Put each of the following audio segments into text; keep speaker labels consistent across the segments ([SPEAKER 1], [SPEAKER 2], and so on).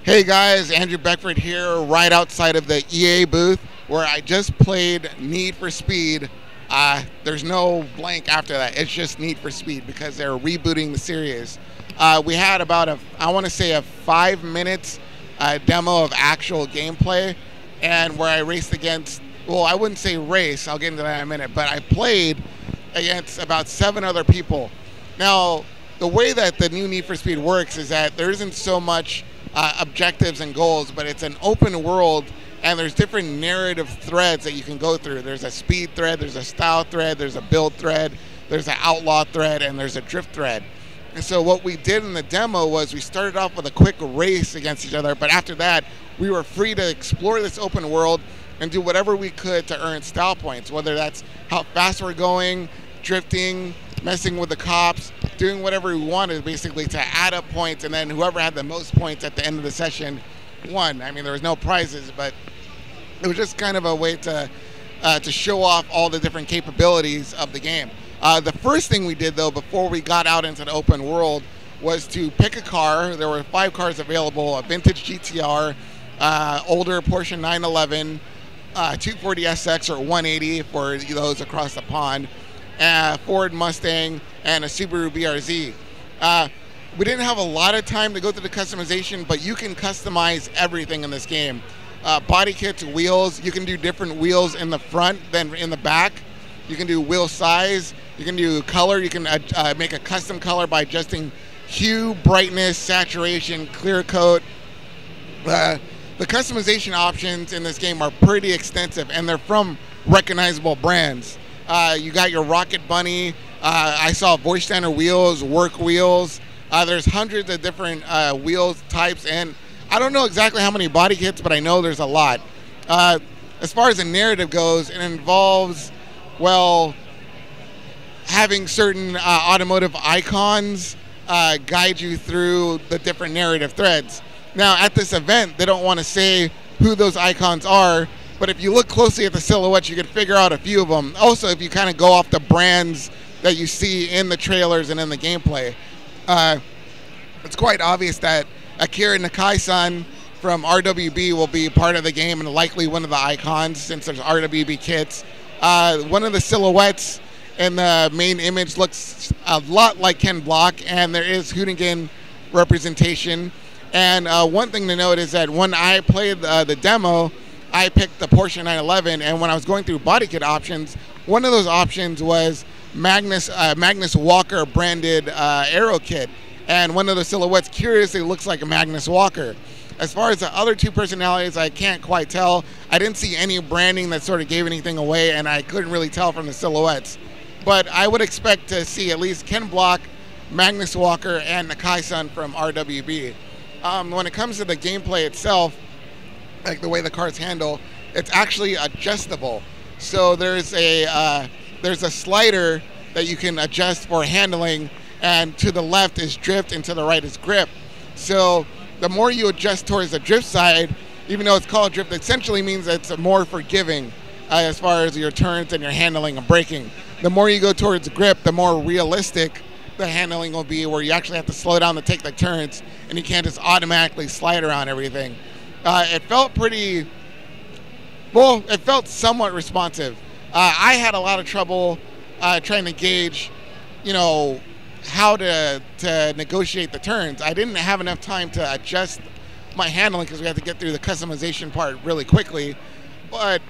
[SPEAKER 1] Hey guys, Andrew Beckford here, right outside of the EA booth where I just played Need for Speed. There's no blank after that. It's just Need for Speed because they're rebooting the series. We had about I want to say a 5 minutes demo of actual gameplay, and where I raced against, well, I wouldn't say race, I'll get into that in a minute, but I played against about 7 other people. Now, the way that the new Need for Speed works is that there isn't so much objectives and goals, but it's an open world, and there's different narrative threads that you can go through. There's a speed thread, there's a style thread, there's a build thread, there's an outlaw thread, and there's a drift thread. And so what we did in the demo was we started off with a quick race against each other, but after that we were free to explore this open world and do whatever we could to earn style points, whether that's how fast we're going, drifting, messing with the cops, doing whatever we wanted basically to add up points, and then whoever had the most points at the end of the session won. I mean, there was no prizes, but it was just kind of a way to show off all the different capabilities of the game. The first thing we did, though, before we got out into the open world was to pick a car. There were 5 cars available: a vintage GTR, older Porsche 911, 240 SX or 180 for those across the pond, Ford Mustang, and a Subaru BRZ. We didn't have a lot of time to go through the customization, but you can customize everything in this game. Body kits, wheels, you can do different wheels in the front than in the back. You can do wheel size, you can do color, you can make a custom color by adjusting hue, brightness, saturation, clear coat. The customization options in this game are pretty extensive, and they're from recognizable brands. You got your Rocket Bunny. I saw voice center wheels, work wheels. There's hundreds of different wheels types, and I don't know exactly how many body kits, but I know there's a lot. As far as the narrative goes, it involves, well, having certain automotive icons guide you through the different narrative threads. Now, at this event, they don't want to say who those icons are, but if you look closely at the silhouettes, you can figure out a few of them. Also, if you kind of go off the brands that you see in the trailers and in the gameplay, it's quite obvious that Akira Nakai-san from RWB will be part of the game and likely one of the icons since there's RWB kits. One of the silhouettes in the main image looks a lot like Ken Block, and there is Hoonigan representation. And one thing to note is that when I played the demo, I picked the Porsche 911, and when I was going through body kit options, one of those options was Magnus Walker branded aero kit, and one of the silhouettes curiously looks like a Magnus Walker. As far as the other 2 personalities, I can't quite tell. I didn't see any branding that sort of gave anything away, and I couldn't really tell from the silhouettes. But I would expect to see at least Ken Block, Magnus Walker, and Nakai-san from RWB. When it comes to the gameplay itself, like the way the cars handle, it's actually adjustable. So there's a slider that you can adjust for handling, and to the left is drift and to the right is grip. So the more you adjust towards the drift side, even though it's called drift, essentially means that it's more forgiving as far as your turns and your handling and braking. The more you go towards grip, the more realistic the handling will be, where you actually have to slow down to take the turns, and you can't just automatically slide around everything. It felt pretty, well, it felt somewhat responsive. I had a lot of trouble trying to gauge, how to negotiate the turns. I didn't have enough time to adjust my handling because we had to get through the customization part really quickly. But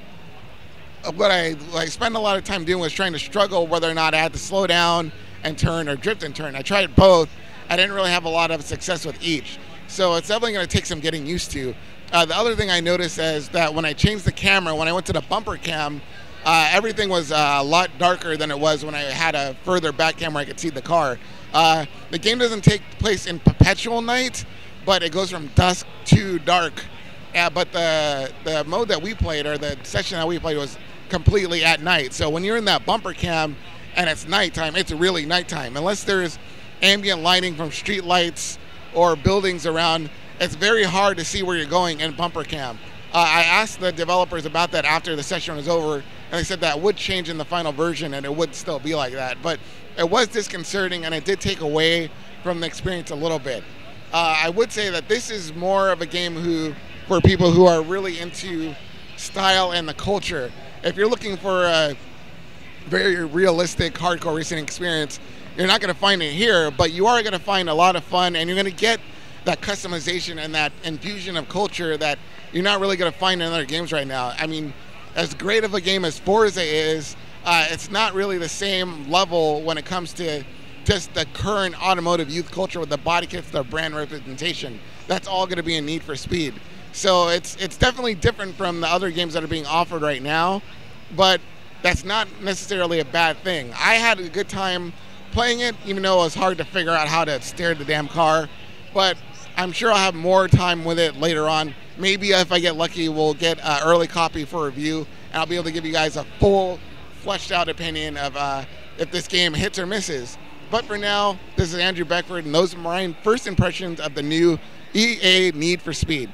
[SPEAKER 1] what I spent a lot of time doing was trying to struggle whether or not I had to slow down and turn or drift and turn. I tried both. I didn't really have a lot of success with each. So it's definitely going to take some getting used to. The other thing I noticed is that when I changed the camera, when I went to the bumper cam, everything was a lot darker than it was when I had a further back camera I could see the car. The game doesn't take place in perpetual night, but it goes from dusk to dark. But the mode that we played, or the session that we played, was completely at night. So when you're in that bumper cam and it's nighttime, it's really nighttime. Unless there's ambient lighting from street lights or buildings around, it's very hard to see where you're going in bumper cam. I asked the developers about that after the session was over, and they said that would change in the final version and it would still be like that. But it was disconcerting, and it did take away from the experience a little bit. I would say that this is more of a game for people who are really into style and the culture. If you're looking for a very realistic hardcore racing experience, you're not going to find it here, but you are going to find a lot of fun, and you're going to get that customization and that infusion of culture that you're not really going to find in other games right now. I mean, as great of a game as Forza is, it's not really the same level when it comes to just the current automotive youth culture with the body kits, the brand representation. That's all going to be in Need for Speed. So it's definitely different from the other games that are being offered right now, but that's not necessarily a bad thing. I had a good time playing it, even though it was hard to figure out how to steer the damn car, but I'm sure I'll have more time with it later on. Maybe if I get lucky, we'll get an early copy for review, and I'll be able to give you guys a full, fleshed out opinion of if this game hits or misses. But for now, this is Andrew Beckford, and those are my first impressions of the new EA Need for Speed.